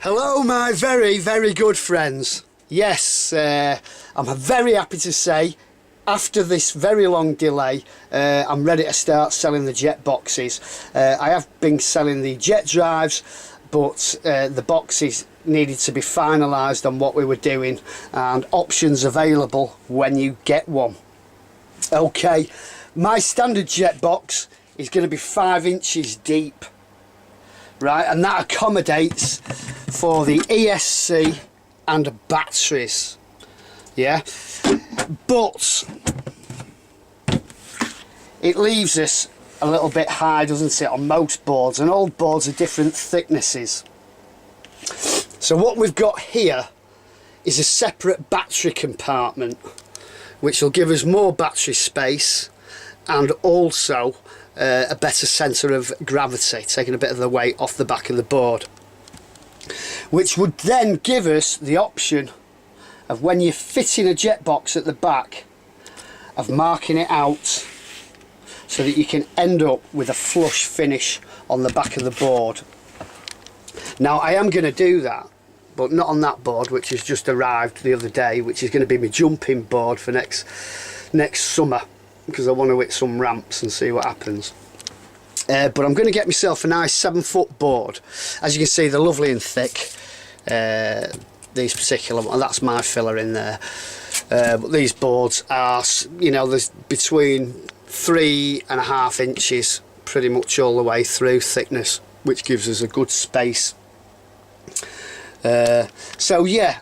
Hello my very, very good friends. Yes, I'm very happy to say after this very long delay I'm ready to start selling the jet boxes. I have been selling the jet drives, but the boxes needed to be finalised on what we were doing and options available when you get one. Okay, my standard jet box is going to be 5 inches deep, right, and that accommodates for the ESC and batteries, yeah, but it leaves us a little bit high, doesn't it, on most boards, and all boards are different thicknesses. So what we've got here is a separate battery compartment which will give us more battery space and also a better centre of gravity, taking a bit of the weight off the back of the board, which would then give us the option of, when you're fitting a jet box at the back, of marking it out so that you can end up with a flush finish on the back of the board. Now I am going to do that, but not on that board which has just arrived the other day, which is going to be my jumping board for next summer, because I want to hit some ramps and see what happens. But I'm going to get myself a nice 7-foot board. As you can see, they're lovely and thick, these particular ones. That's my filler in there, but these boards are, you know, there's between 3.5 inches pretty much all the way through thickness, which gives us a good space. So yeah,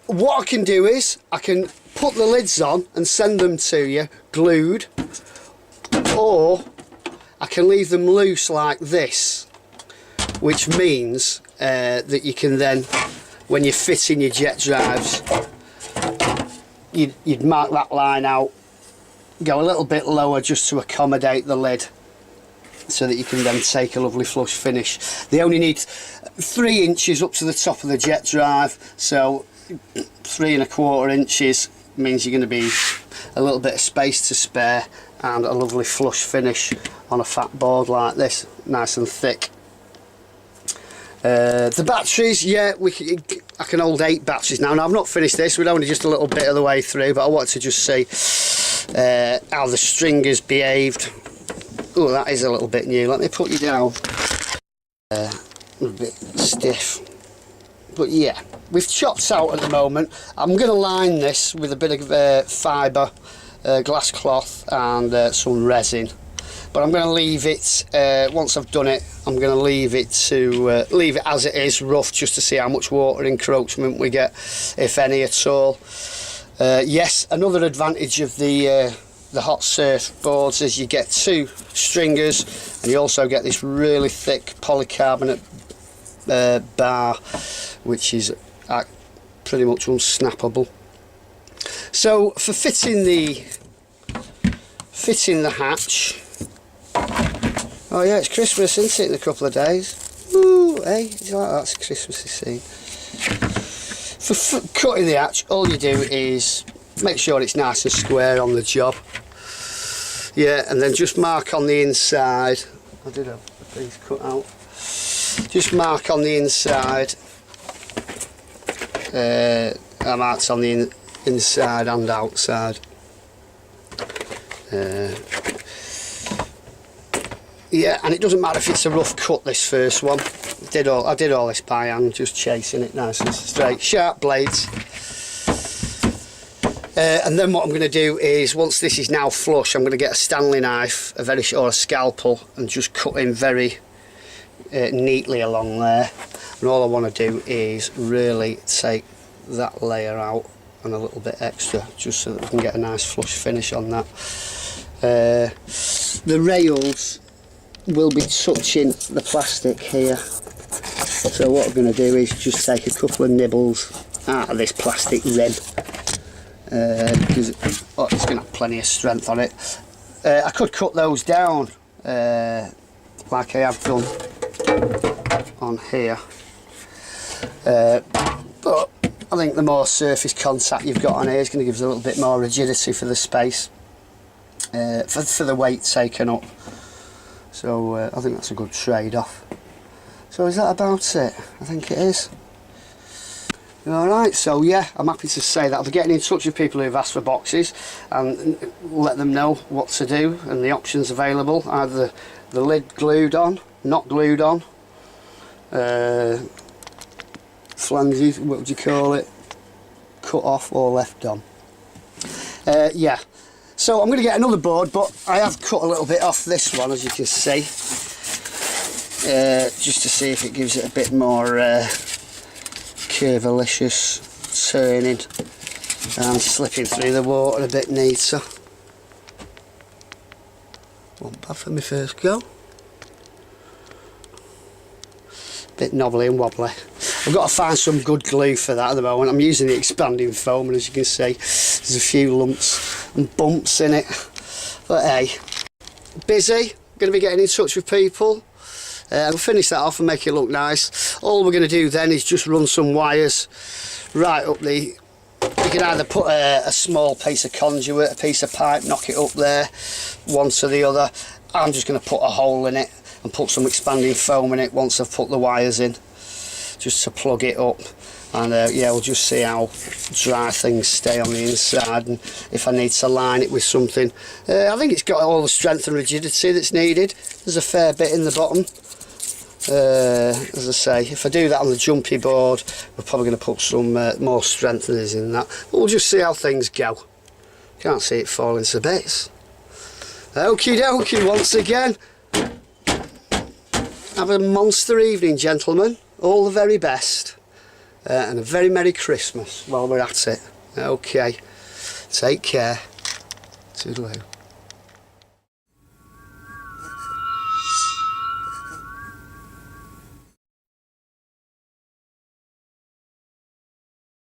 what I can do is I can put the lids on and send them to you glued, or I can leave them loose like this, which means that you can then, when you're fitting your jet drives, you'd mark that line out, go a little bit lower just to accommodate the lid, so that you can then take a lovely flush finish. They only need 3 inches up to the top of the jet drive, so 3.25 inches means you're going to be a little bit of space to spare and a lovely flush finish on a fat board like this, nice and thick. The batteries, yeah, I can hold 8 batteries now. Now I've not finished this, we're only just a little bit of the way through, but I wanted to just see how the stringers behaved. Oh, that is a little bit new. Let me put you down. A bit stiff, but yeah, we've chopped out at the moment. I'm going to line this with a bit of fibre, glass cloth and some resin, but I'm going to leave it, once I've done it, I'm going to leave it as it is, rough, just to see how much water encroachment we get, if any at all. Yes, another advantage of the hot surf boards is you get 2 stringers, and you also get this really thick polycarbonate bar, which is pretty much unsnappable. So for fitting the hatch, oh yeah, it's Christmas, isn't it, in a couple of days? Ooh, hey, it's like that's a Christmassy scene. For cutting the hatch, all you do is make sure it's nice and square on the job, yeah, and then just mark on the inside. I did have a piece cut out. Just mark on the inside. I marked on the inside and outside. Yeah, and it doesn't matter if it's a rough cut, this first one. I did all this by hand, just chasing it nice and straight. Sharp blades. And then what I'm going to do is, once this is now flush, I'm going to get a Stanley knife, or a scalpel, and just cut in very neatly along there. And all I want to do is really take that layer out and a little bit extra, just so that we can get a nice flush finish on that. The rails will be touching the plastic here, so what I'm going to do is just take a couple of nibbles out of this plastic rim, because it's going to have plenty of strength on it. I could cut those down like I have done on here, but I think the more surface contact you've got on here is going to give us a little bit more rigidity for the space, for the weight taken up. So I think that's a good trade-off. So is that about it? I think it is. Alright, so yeah, I'm happy to say that I'll be getting in touch with people who've asked for boxes and let them know what to do and the options available. Either the lid glued on, not glued on, flanges, what would you call it, cut off or left on. Yeah, so I'm going to get another board, but I have cut a little bit off this one, as you can see, just to see if it gives it a bit more curvilicious turning and slipping through the water a bit neater. Wasn't bad for my first go. Bit knobbly and wobbly. I've got to find some good glue for that at the moment. I'm using the expanding foam, and as you can see, there's a few lumps and bumps in it. But hey, busy. Going to be getting in touch with people. We'll finish that off and make it look nice. All we're going to do then is just run some wires right up the... You can either put a small piece of conduit, a piece of pipe, knock it up there, one to the other. I'm just going to put a hole in it and put some expanding foam in it once I've put the wires in, just to plug it up. And yeah, we'll just see how dry things stay on the inside, and if I need to line it with something. I think it's got all the strength and rigidity that's needed. There's a fair bit in the bottom. As I say, if I do that on the jumpy board, we're probably going to put some more strengtheners in that. But we'll just see how things go. Can't see it falling to bits. Okie dokie, once again. Have a monster evening, gentlemen. All the very best. And a very Merry Christmas while we're at it. Okay. Take care. Toodaloo.